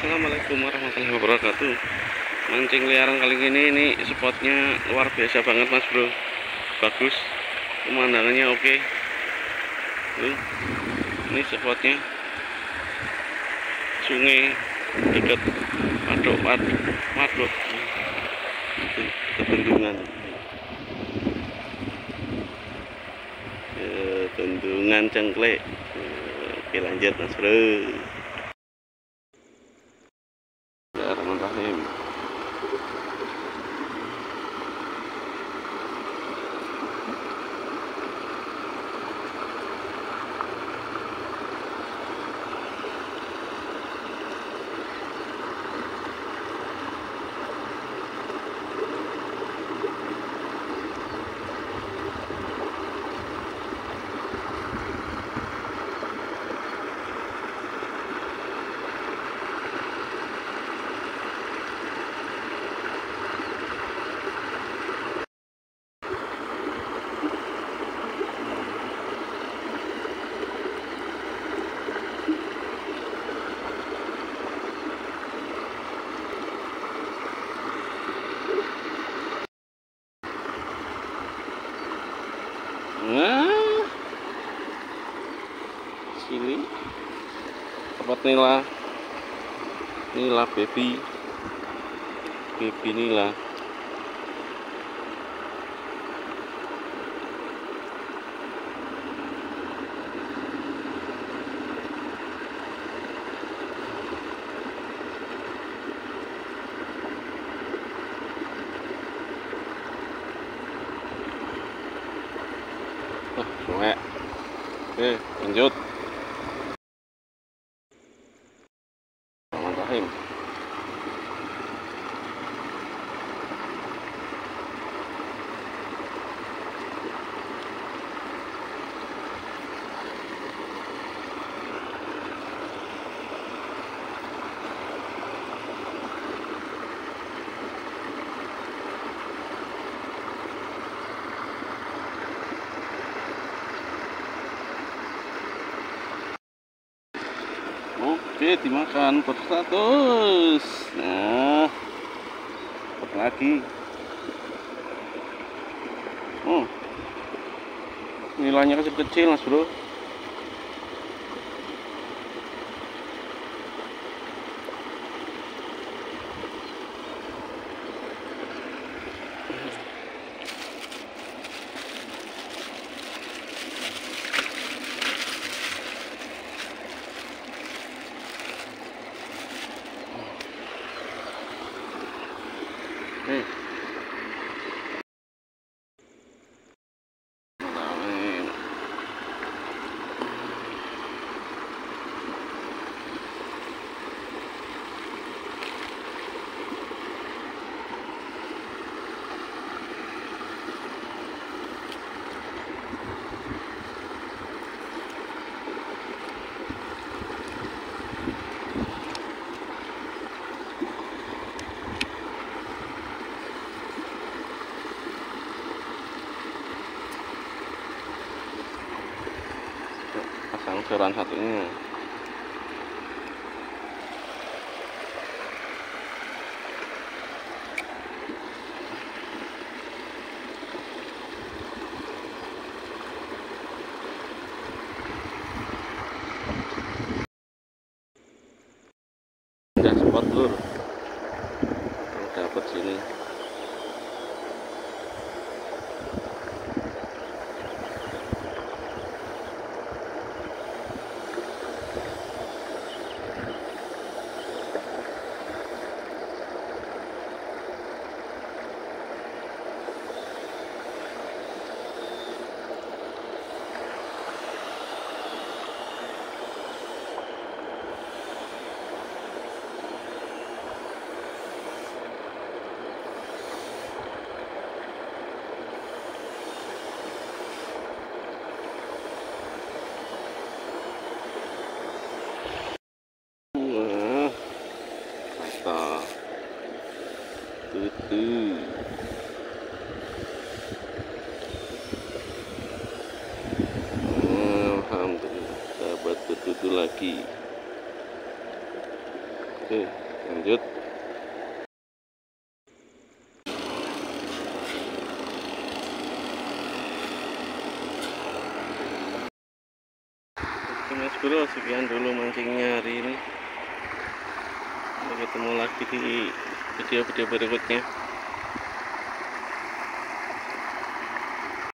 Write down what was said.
Assalamualaikum warahmatullahi wabarakatuh. Mancing liaran kali ini spotnya luar biasa banget mas bro. Bagus, pemandangannya oke. Ini spotnya sungai dekat waduk Bendungan. Bendungan Cengklek. Oke lanjut mas bro. Bismillahirrahmanirrahim. Nah, sini tempat nila baby nila. Sungai. Oke, lanjut. Bismillahirrahmanirrahim. Oke, dimakan per 100. Nah, dapat lagi. Nilainya kecil-kecil mas bro. Pasang seran satunya. Udah spot lur. Dapat sini. Alhamdulillah dapat betutu lagi. Oke, lanjut. Oke Mas Bro, sekian dulu mancingnya hari ini. Sampai ketemu lagi di video-video berikutnya.